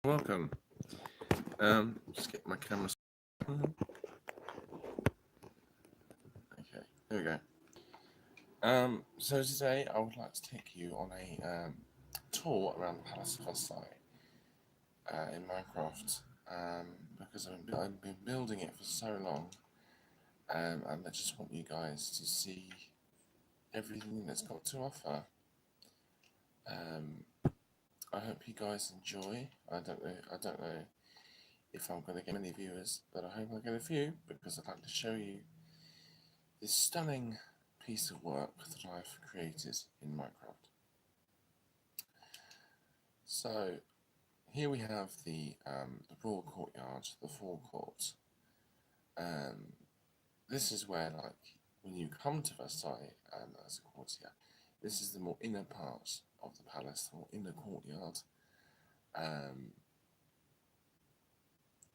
Welcome. Just get my camera. Okay, here we go. So today I would like to take you on a tour around the Palace of Versailles in Minecraft because I've been building it for so long, and I just want you guys to see everything that's got to offer. I hope you guys enjoy. I don't know if I'm going to get many viewers, but I hope I get a few because I'd like to show you this stunning piece of work that I've created in Minecraft. So here we have the Royal Courtyard, the Forecourt. This is where, like, when you come to Versailles as a courtier, this is the more inner part of the palace, the more inner courtyard. And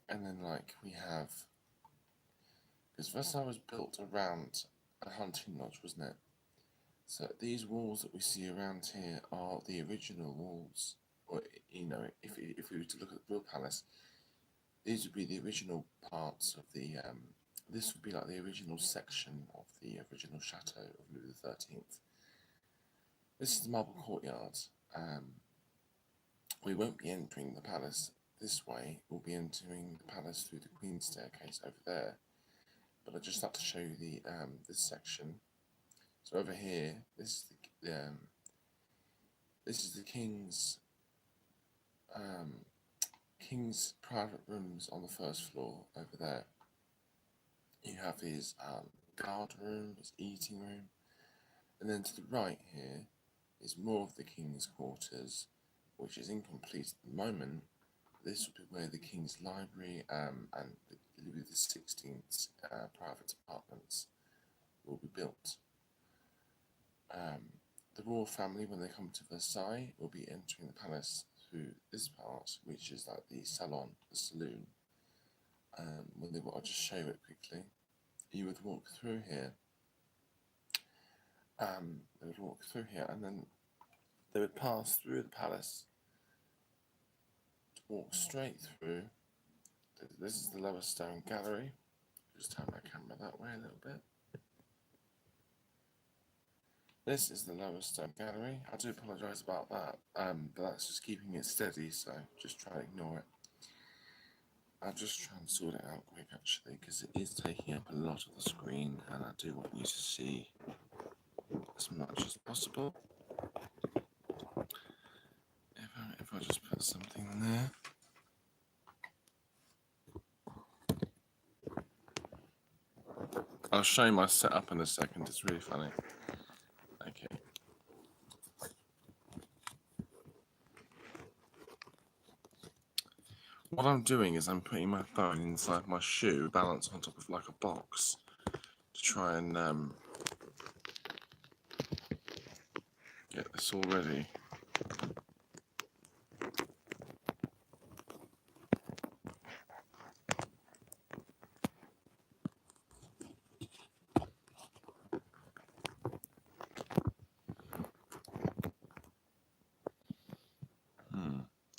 then, like, we have, because Versailles was built around a hunting lodge, wasn't it? So these walls that we see around here are the original walls, or if we were to look at the real palace, these would be the original parts of the. This would be like the original section of the original chateau of Louis XIII. This is the marble courtyard. We won't be entering the palace this way. We'll be entering the palace through the Queen's staircase over there. But I'd just like to show you the this section. So over here, this is the king's private rooms on the first floor over there. You have his guard room, his eating room, and then to the right here is more of the king's quarters, which is incomplete at the moment. This will be where the king's library and the Louis XVI's private apartments will be built. The royal family, when they come to Versailles, will be entering the palace through this part, which is like the salon, the saloon. I'll just show it quickly. You would walk through here. They would walk through here, and then they would pass through the palace to walk straight through. This is the lower stone gallery. Just turn my camera that way a little bit. This is the lower stone gallery. I do apologise about that, but that's just keeping it steady, so just try to ignore it. I'll just try and sort it out quick, actually, because it is taking up a lot of the screen, and I do want you to see as much as possible. If I just put something there. I'll show you my setup in a second, it's really funny. Okay. What I'm doing is I'm putting my phone inside my shoe, balanced on top of like a box, to try and get this all ready.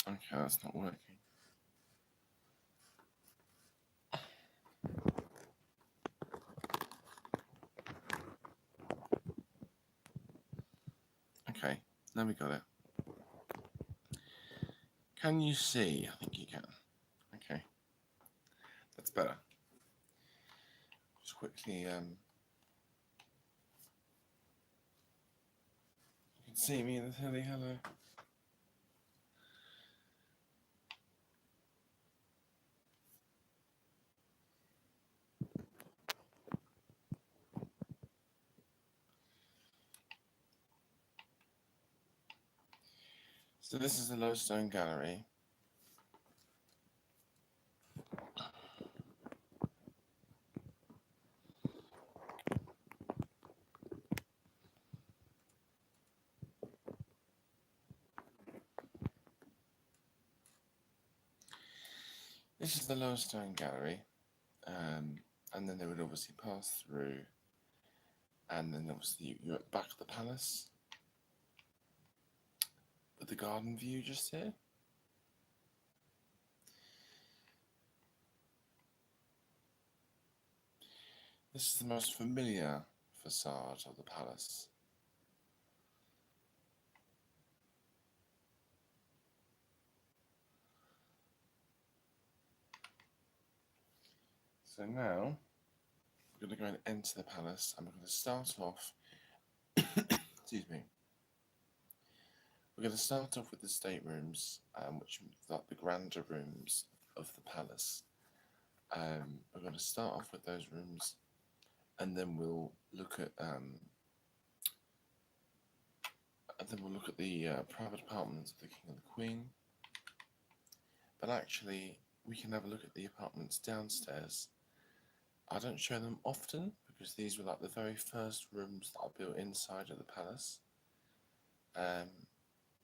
Okay, that's not working. Okay, now we got it. Can you see? I think you can. Okay, that's better. Just quickly, you can see me in the telly. Hello. So this is the low stone gallery. This is the low stone gallery, and then they would obviously pass through, and then obviously you're at the back of the palace with the garden view just here. This is the most familiar facade of the palace. So now we're going to go and enter the palace, and we're going to start off. Excuse me. We're going to start off with the staterooms, which are like the grander rooms of the palace. We're going to start off with those rooms, and then we'll look at the private apartments of the king and the queen. But actually, we can have a look at the apartments downstairs. I don't show them often because these were like the very first rooms that I built inside of the palace.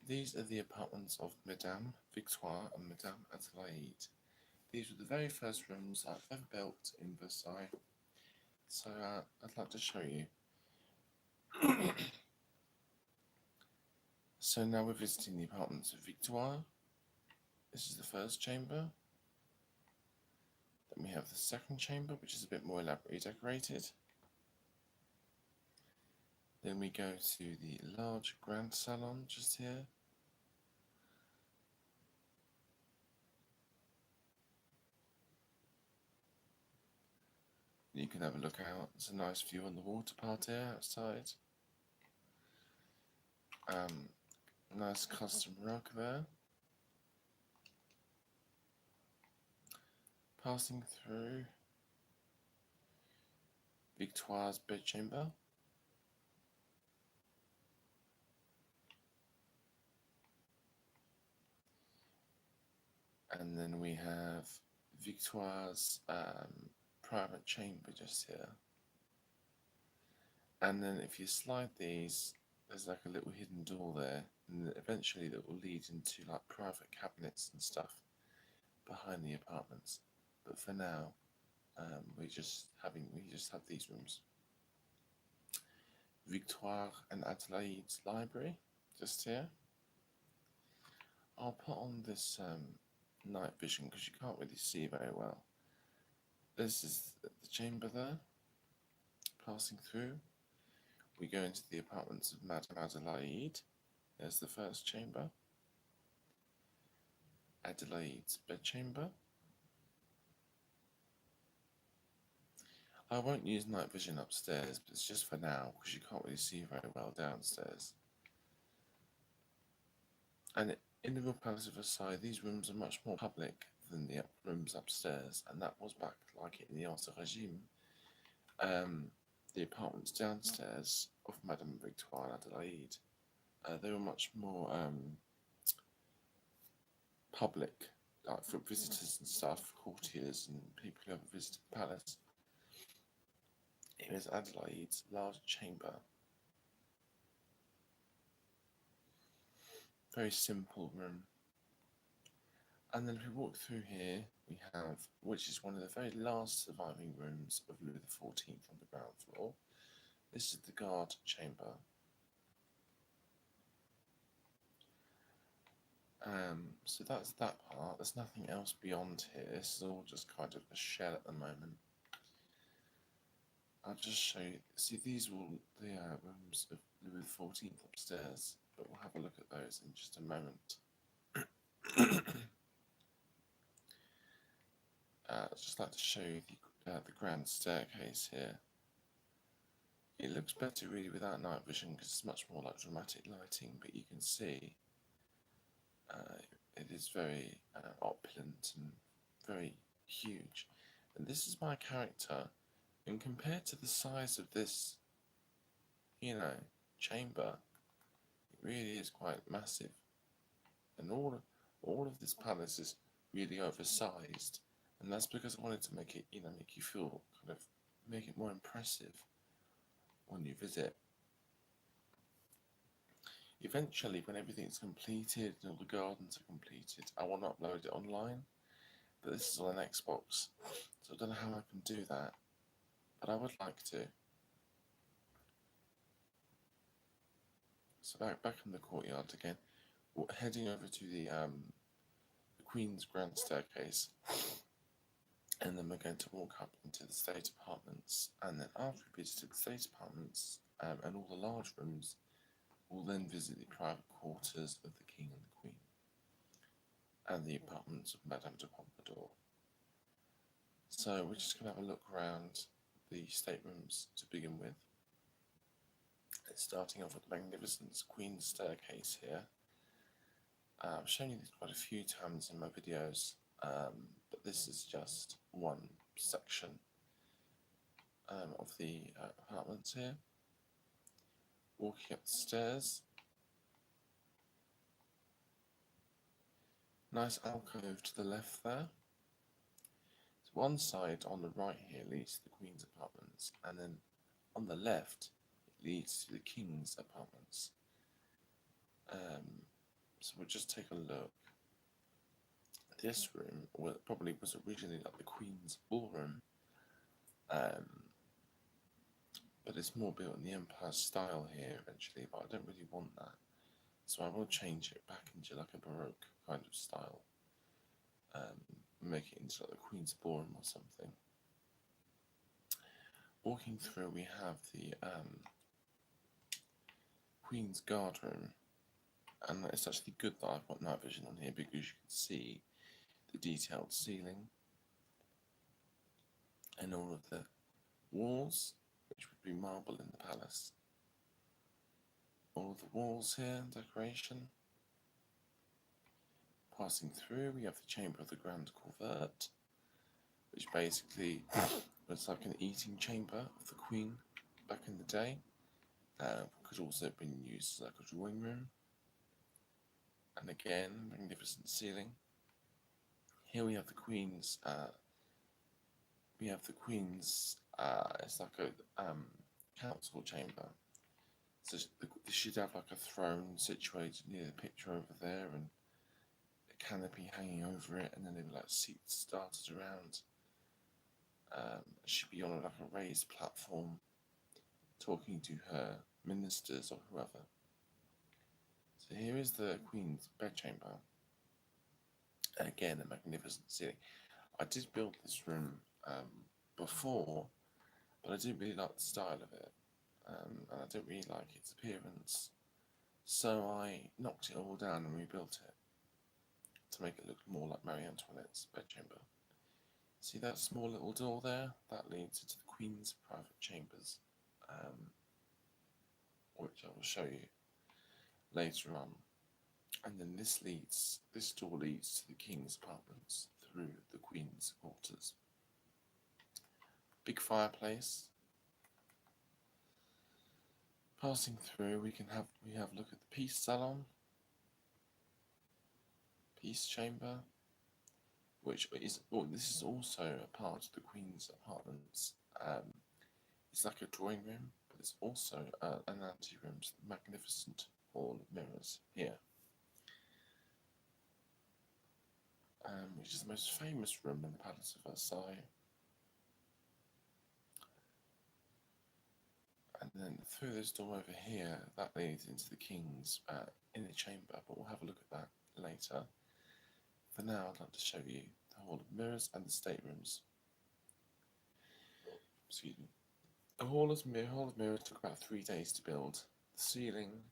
These are the apartments of Madame Victoire and Madame Adelaide. These were the very first rooms I've ever built in Versailles. So I'd like to show you. So now we're visiting the apartments of Victoire. This is the first chamber. Then we have the second chamber, which is a bit more elaborately decorated. Then we go to the large grand salon just here. You can have a look out. It's a nice view on the water party outside. Nice custom rug there. Passing through Victoire's bedchamber. And then we have Victoire's private chamber just here. And then if you slide these, there's like a little hidden door there, and eventually that will lead into like private cabinets and stuff behind the apartments. But for now, we just have these rooms. Victoire and Adelaide's library just here. I'll put on this night vision because you can't really see very well. This is the chamber there. Passing through, we go into the apartments of Madame Adelaide. There's the first chamber. Adelaide's bedchamber. I won't use night vision upstairs, but it's just for now because you can't really see very well downstairs. And in the Royal Palace of Versailles, these rooms are much more public than the rooms upstairs, and that was back like in the Ancien Regime. The apartments downstairs of Madame Victoire and Adelaide, they were much more public, like for visitors and stuff, courtiers and people who ever visited the palace. It was Adelaide's large chamber. Very simple room. And then if we walk through here, we have, which is one of the very last surviving rooms of Louis XIV on the ground floor. This is the guard chamber. So that's that part. There's nothing else beyond here. This is all just kind of a shell at the moment. I'll just show you. See, these are all the rooms of Louis XIV upstairs, but we'll have a look at those in just a moment. I'd just like to show you the grand staircase here. It looks better really without night vision because it's much more like dramatic lighting, but you can see it is very opulent and very huge. And this is my character, and compared to the size of this, chamber, it really is quite massive. And all of this palace is really oversized, and that's because I wanted to make it, make you feel make it more impressive when you visit. Eventually, when everything's completed and all the gardens are completed, I want to upload it online, but this is on an Xbox, so I don't know how I can do that, but I would like to. So back in the courtyard again, we're heading over to the Queen's Grand Staircase. And then we're going to walk up into the state apartments, and then after we visited the state apartments and all the large rooms, we'll then visit the private quarters of the King and the Queen, and the apartments of Madame de Pompadour. So we're just going to have a look around the staterooms to begin with. Starting off with the Magnificence Queen's staircase here. I've shown you this quite a few times in my videos, but this is just one section of the apartments here. Walking up the stairs. Nice alcove to the left there. So one side on the right here leads to the Queen's apartments, and then on the left it leads to the King's apartments. So we'll just take a look. This room probably was originally like the Queen's ballroom, but it's more built in the Empire style here eventually, but I don't really want that. So I will change it back into like a Baroque kind of style, make it into like the Queen's ballroom or something. Walking through, we have the Queen's guard room, and it's actually good that I've got night vision on here because you can see the detailed ceiling and all of the walls, which would be marble in the palace. All of the walls here, decoration. Passing through, we have the Chamber of the Grand Courtyard, which basically was like an eating chamber of the Queen back in the day. Could also have been used as like a drawing room. And again, magnificent ceiling. Here we have the Queen's. It's like a council chamber. So they should have like a throne situated near the picture over there, and a canopy hanging over it, and then there were like seats started around. It should be on like a raised platform, talking to her ministers or whoever. So here is the Queen's bedchamber. Again, a magnificent ceiling. I did build this room before, but I didn't really like the style of it, and I didn't really like its appearance. So I knocked it all down and rebuilt it to make it look more like Marie Antoinette's bedchamber. See that small little door there? That leads into the Queen's private chambers, which I will show you later on. And then this door leads to the King's apartments through the Queen's quarters. Big fireplace. Passing through, we have a look at the Peace Salon, Peace Chamber, which is this is also a part of the Queen's apartments. It's like a drawing room, but it's also an anteroom to the magnificent hall of mirrors here, which is the most famous room in the Palace of Versailles. And then through this door over here, that leads into the King's inner chamber, but we'll have a look at that later. For now, I'd like to show you the Hall of Mirrors and the staterooms. Excuse me. The Hall of Mirrors took about 3 days to build. The ceiling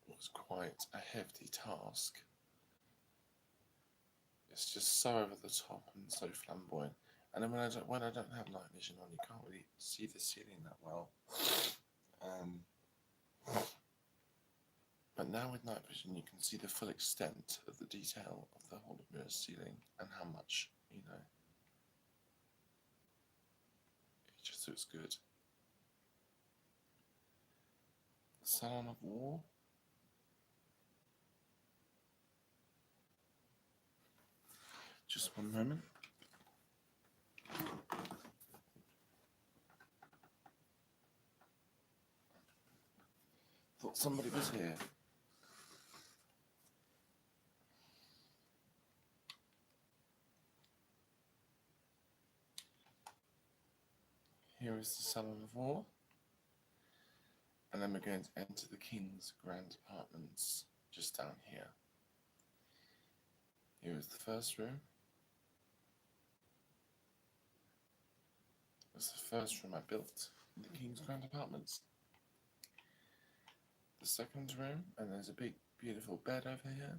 was quite a hefty task. It's just so over the top and so flamboyant. And then when I don't have night vision on, you can't really see the ceiling that well. But now with night vision, you can see the full extent of the detail of the Hall of Mirrors ceiling and how much, it just looks good. Salon of War. Just one moment. Thought somebody was here. Here is the Salon of War. And then we're going to enter the King's grand apartments just down here. Here is the first room. That's the first room I built in the King's Grand Apartments. The second room, and there's a big, beautiful bed over here.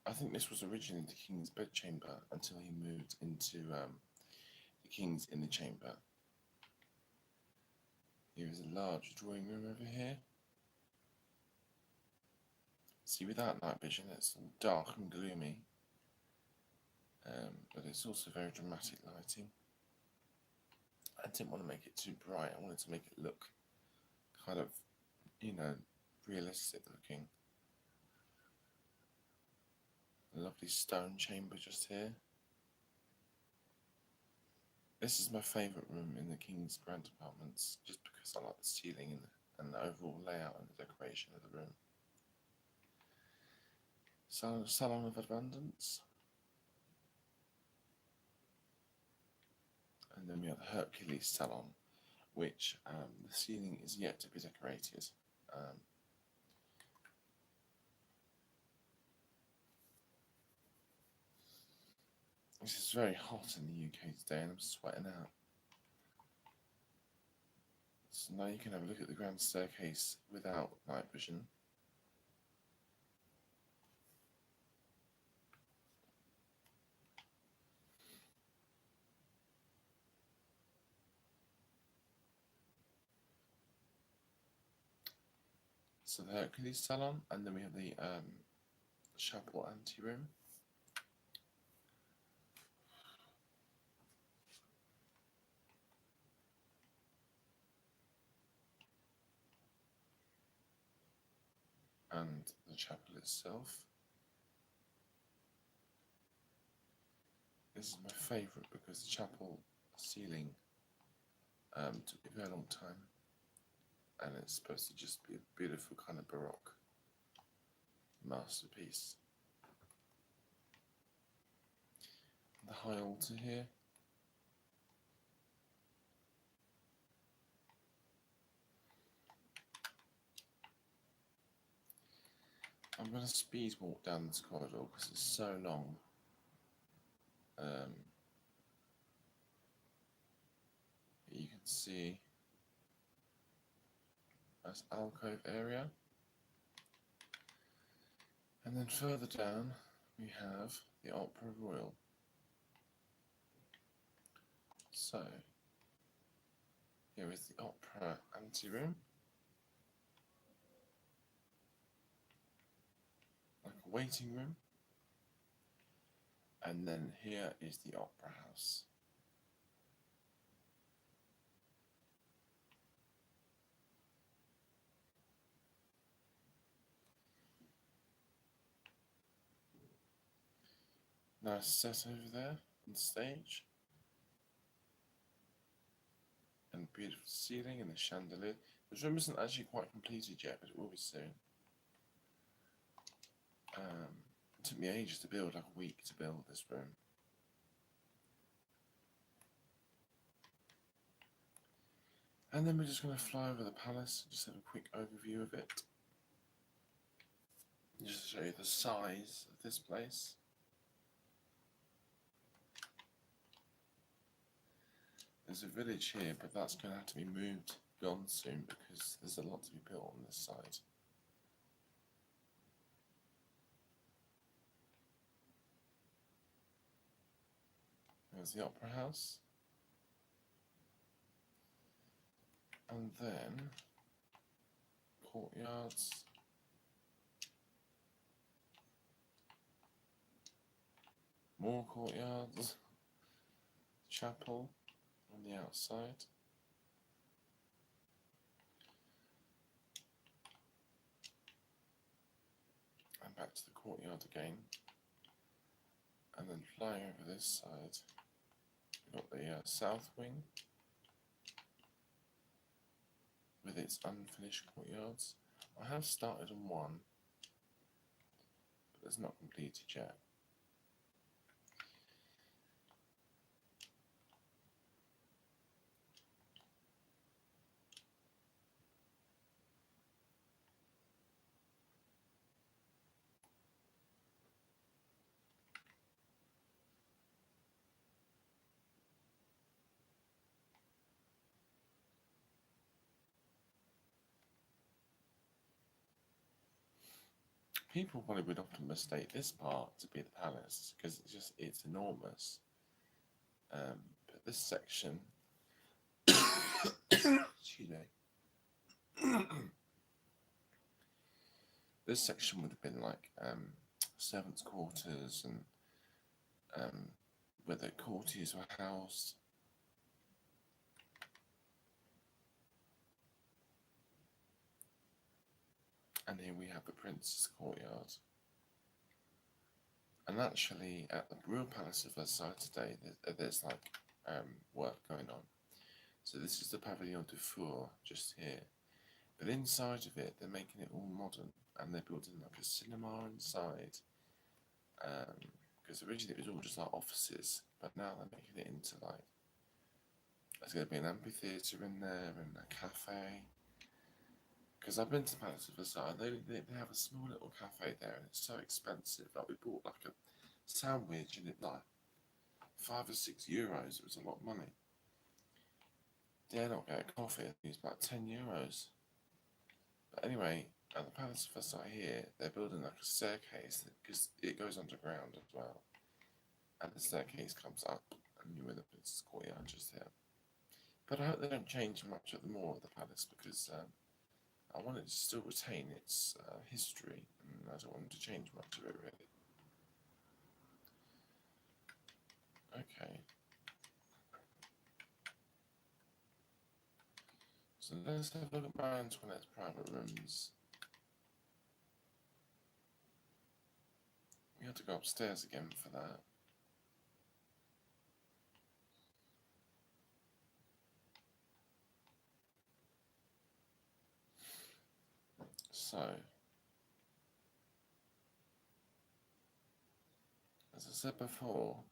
I think this was originally the King's bedchamber until he moved into the King's Inner Chamber. Here is a large drawing room over here. See, without night vision, it's all dark and gloomy, but it's also very dramatic lighting. I didn't want to make it too bright. I wanted to make it look kind of, realistic looking. A lovely stone chamber just here. This is my favourite room in the King's Grand Apartments, just because I like the ceiling and the overall layout and the decoration of the room. Salon of Abundance. And then we have the Hercules Salon, which the ceiling is yet to be decorated. This is very hot in the UK today and I'm sweating out. So now you can have a look at the grand staircase without night vision. So the Hercules Salon, and then we have the chapel anteroom. And the chapel itself. This is my favourite because the chapel ceiling took a very long time, and it's supposed to just be a beautiful kind of Baroque masterpiece. The high altar here. I'm going to speed walk down this corridor because it's so long. You can see that's alcove area, and then further down we have the Opera Royal. So here is the opera anteroom, like a waiting room, and then here is the opera house. Nice set over there on the stage, and beautiful ceiling and the chandelier. This room isn't actually quite completed yet, but it will be soon. It took me ages to build, like a week to build this room. And then we're just going to fly over the palace, just have a quick overview of it. Just to show you the size of this place. There's a village here, but that's going to have to be moved, gone soon, because there's a lot to be built on this side. There's the opera house. And then courtyards. More courtyards. Chapel on the outside. And back to the courtyard again. And then flying over this side, we've got the south wing with its unfinished courtyards. I have started on one, but it's not completed yet. People probably would often mistake this part to be the palace because it's enormous. But this section, excuse me, this section would have been like servants' quarters and where the courtiers were housed. And here we have the Princess Courtyard. And actually, at the Royal Palace of Versailles today, there's like work going on. So this is the Pavillon du Four, just here. But inside of it, they're making it all modern, and they're building like a cinema inside. Because originally it was all just like offices, but now they're making it into like, there's going to be an amphitheatre in there and a cafe. Because I've been to the Palace of Versailles, they have a small little cafe there, and it's so expensive. Like we bought like a sandwich, and it like €5 or €6. It was a lot of money. Dare not get a coffee. I think it's about €10. But anyway, at the Palace of Versailles here, they're building like a staircase because it goes underground as well, and the staircase comes up, and you're in the Princess Courtyard just here. But I hope they don't change much at the more of the palace because I want it to still retain its history, and I don't want to change much of it really. Okay. So let's have a look at Marie Antoinette's private rooms. We have to go upstairs again for that. So, as I said before,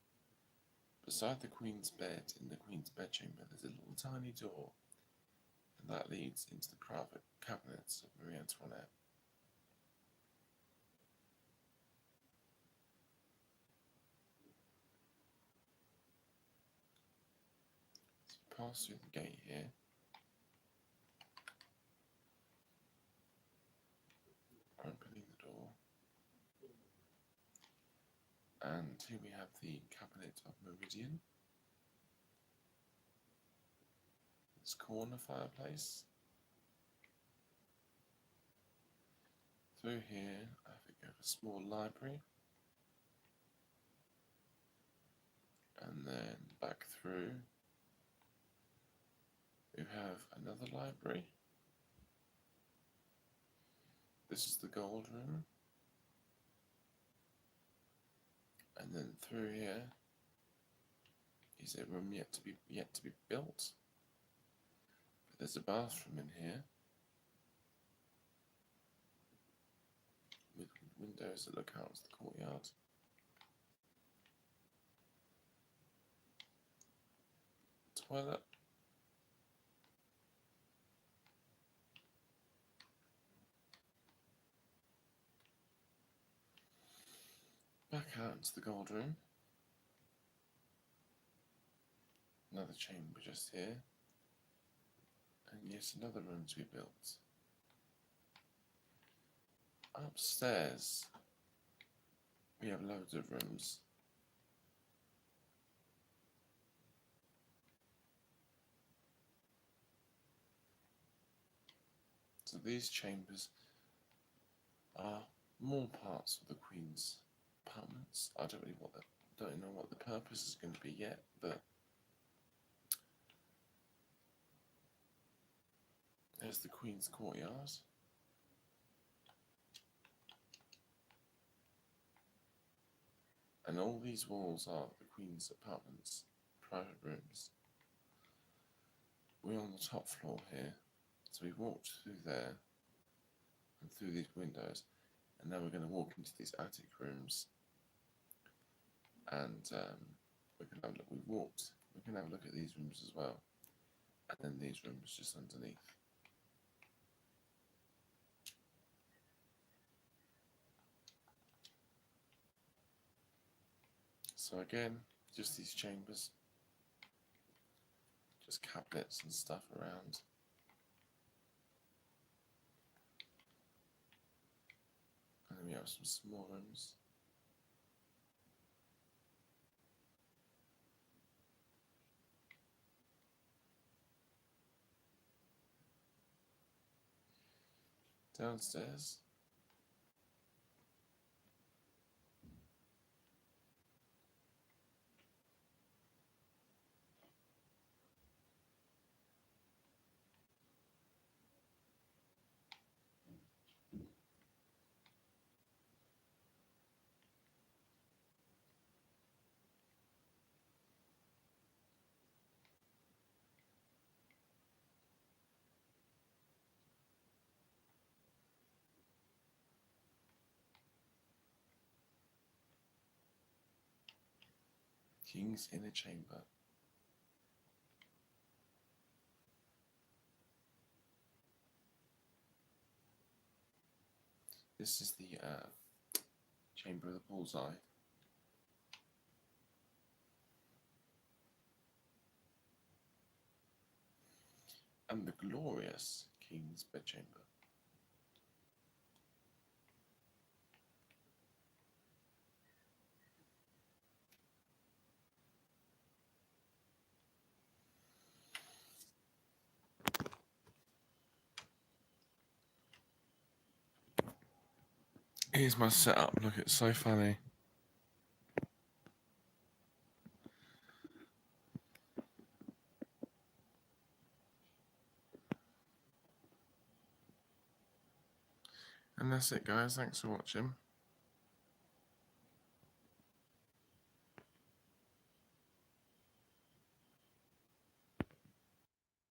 beside the Queen's bed in the Queen's bedchamber, there's a little tiny door, and that leads into the private cabinets of Marie Antoinette. So pass through the gate here. Opening the door. And here we have the cabinet of Meridian. This corner fireplace. Through here, I think we have a small library. And then back through, we have another library. This is the gold room. And then through here is a room yet to be built. But there's a bathroom in here with windows that look out to the courtyard. Toilet. Back out into the gold room. Another chamber just here. And yet another room to be built. Upstairs, we have loads of rooms. So these chambers are more parts of the Queen's apartments. I don't know what the purpose is going to be yet, but there's the Queen's Courtyard. And all these walls are the Queen's apartments, private rooms. We're on the top floor here, so we walked through there and through these windows, and now we're going to walk into these attic rooms. And we can have a look. We can have a look at these rooms as well, and then these rooms just underneath. So again, just these chambers, just cabinets and stuff around. And then we have some small rooms. Downstairs. King's Inner Chamber. This is the Chamber of the Bullseye. And the glorious King's Bedchamber. Here's my setup. Look, it's so funny. And that's it, guys. Thanks for watching.